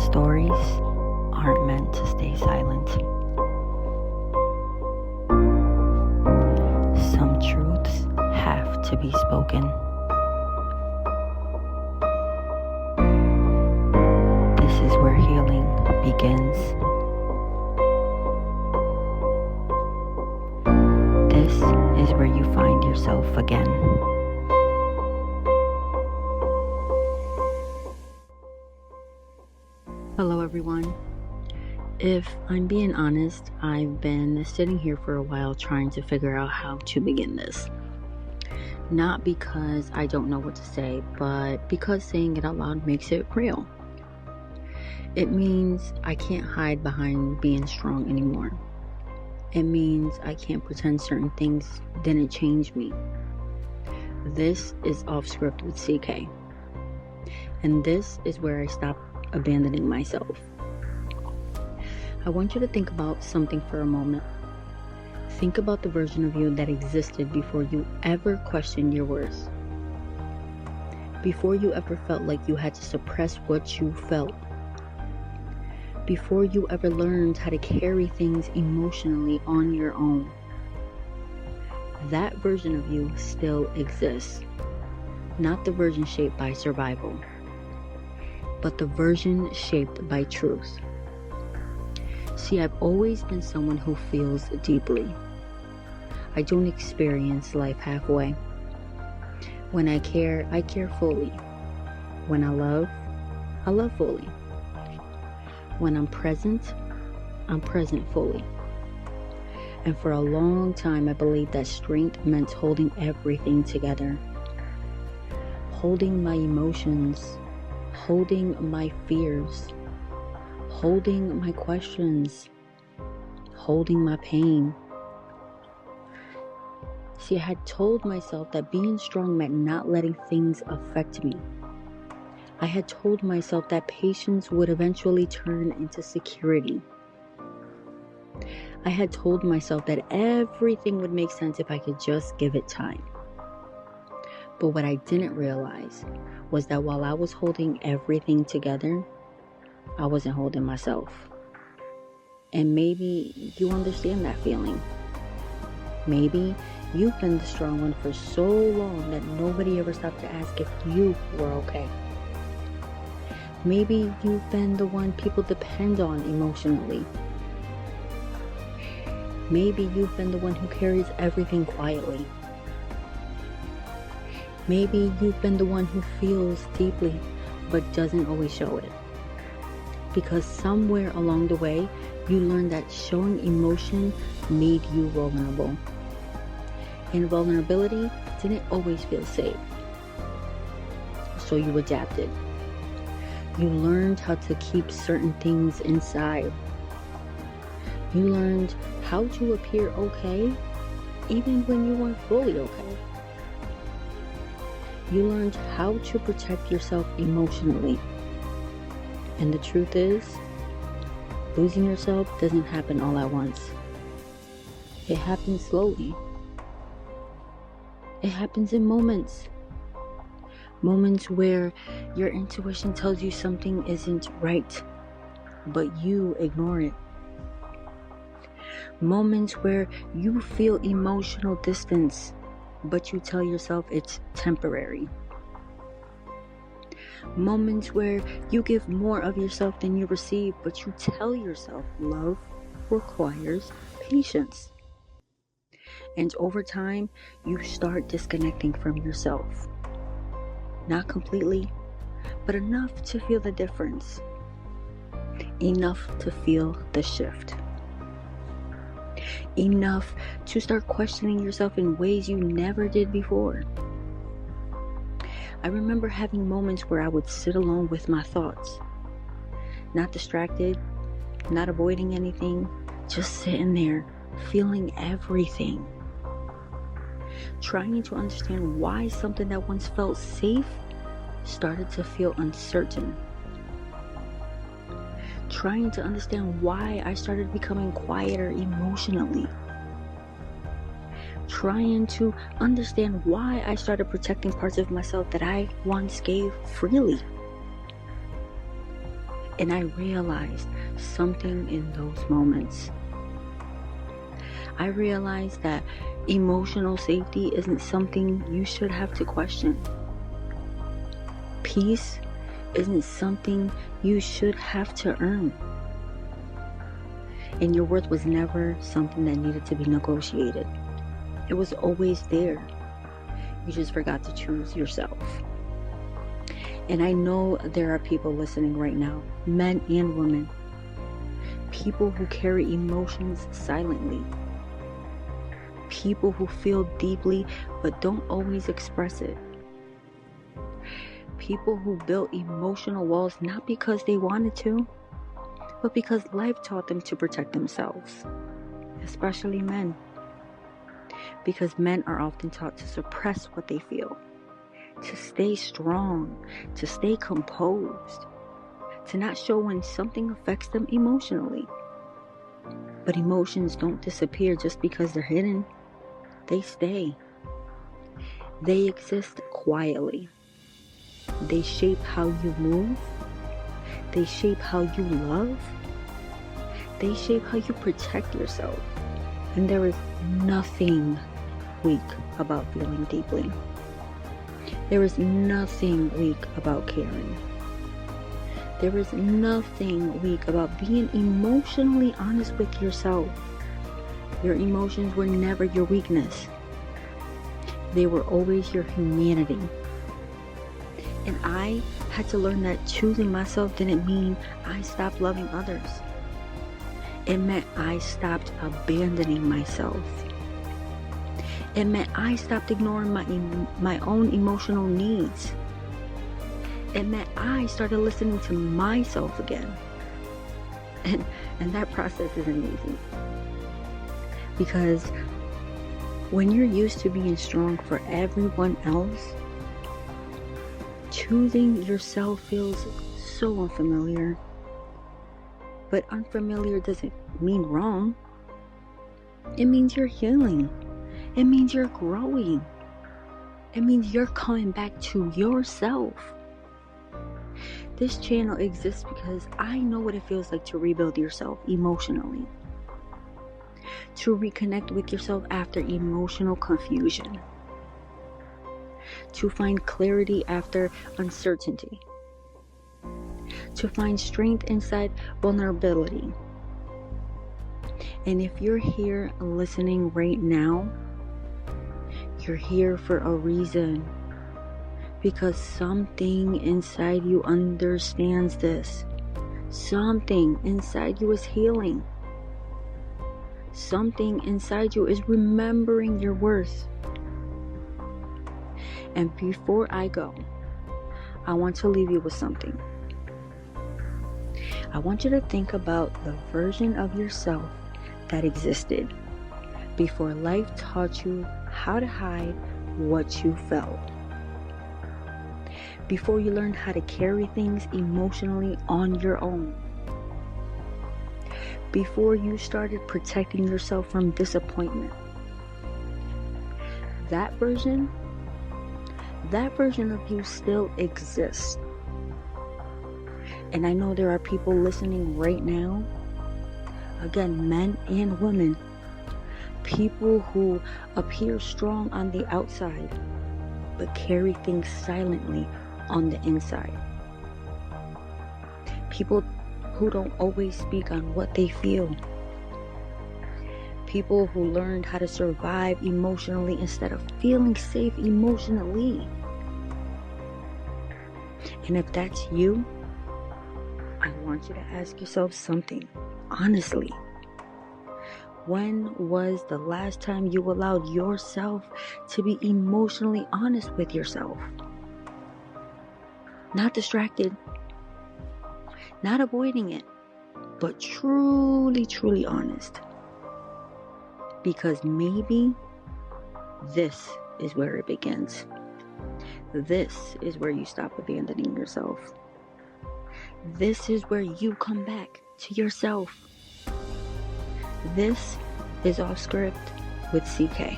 stories aren't meant to stay silent. Some truths have to be spoken. This is where healing begins. This is where you find yourself again. Hello everyone. If I'm being honest, I've been sitting here for a while trying to figure out how to begin this. Not because I don't know what to say, but because saying it out loud makes it real. It means I can't hide behind being strong anymore. It means I can't pretend certain things didn't change me. This is Offscript with CK. And this is where I stop abandoning myself. I want you to think about something for a moment. Think about the version of you that existed before you ever questioned your worth. Before you ever felt like you had to suppress what you felt. Before you ever learned how to carry things emotionally on your own. That version of you still exists. Not the version shaped by survival, but the version shaped by truth. See, I've always been someone who feels deeply. I don't experience life halfway. When I care fully. When I love fully. When I'm present fully. And for a long time, I believed that strength meant holding everything together. Holding my emotions, holding my fears, holding my questions, holding my pain. See, I had told myself that being strong meant not letting things affect me. I had told myself that patience would eventually turn into security. I had told myself that everything would make sense if I could just give it time. But what I didn't realize was that while I was holding everything together, I wasn't holding myself. And maybe you understand that feeling. Maybe you've been the strong one for so long that nobody ever stopped to ask if you were okay. Maybe you've been the one people depend on emotionally. Maybe you've been the one who carries everything quietly. Maybe you've been the one who feels deeply but doesn't always show it. Because somewhere along the way, you learned that showing emotion made you vulnerable. And vulnerability didn't always feel safe. So you adapted. You learned how to keep certain things inside. You learned how to appear okay, even when you weren't fully okay. You learned how to protect yourself emotionally. And the truth is, losing yourself doesn't happen all at once. It happens slowly. It happens in moments. Moments where your intuition tells you something isn't right, but you ignore it. Moments where you feel emotional distance, but you tell yourself it's temporary. Moments where you give more of yourself than you receive, but you tell yourself love requires patience. And over time, you start disconnecting from yourself. Not completely, but enough to feel the difference. Enough to feel the shift. Enough to start questioning yourself in ways you never did before. I remember having moments where I would sit alone with my thoughts. Not distracted, not avoiding anything, just sitting there, feeling everything. Trying to understand why something that once felt safe started to feel uncertain. Trying to understand why I started becoming quieter emotionally. Trying to understand why I started protecting parts of myself that I once gave freely. And I realized something in those moments. I realized that emotional safety isn't something you should have to question. Peace isn't something you should have to earn. And your worth was never something that needed to be negotiated. It was always there. You just forgot to choose yourself. And I know there are people listening right now, men and women, people who carry emotions silently, people who feel deeply but don't always express it, people who built emotional walls not because they wanted to, but because life taught them to protect themselves, especially men. Because men are often taught to suppress what they feel, to stay strong, to stay composed, to not show when something affects them emotionally. But emotions don't disappear just because they're hidden. They stay. They exist quietly. They shape how you move. They shape how you love. They shape how you protect yourself. And there is nothing weak about feeling deeply. There is nothing weak about caring. There is nothing weak about being emotionally honest with yourself. Your emotions were never your weakness. They were always your humanity. And I had to learn that choosing myself didn't mean I stopped loving others. It meant I stopped abandoning myself. It meant I stopped ignoring my own emotional needs. It meant I started listening to myself again. And that process isn't easy. Because when you're used to being strong for everyone else, choosing yourself feels so unfamiliar. But unfamiliar doesn't mean wrong. It means you're healing. It means you're growing. It means you're coming back to yourself. This channel exists because I know what it feels like to rebuild yourself emotionally. To reconnect with yourself after emotional confusion. To find clarity after uncertainty. To find strength inside vulnerability. And if you're here listening right now, you're here for a reason. Because something inside you understands this. Something inside you is healing. Something inside you is remembering your worth. And before I go, I want to leave you with something. I want you to think about the version of yourself that existed before life taught you how to hide what you felt. Before you learned how to carry things emotionally on your own. Before you started protecting yourself from disappointment. That version of you still exists. And I know there are people listening right now, again, men and women, people who appear strong on the outside, but carry things silently on the inside. People who don't always speak on what they feel. People who learned how to survive emotionally instead of feeling safe emotionally. And if that's you, I want you to ask yourself something, honestly. When was the last time you allowed yourself to be emotionally honest with yourself? Not distracted, not avoiding it, but truly, truly honest. Because maybe this is where it begins. This is where you stop abandoning yourself. This is where you come back to yourself. This is Offscript with CK.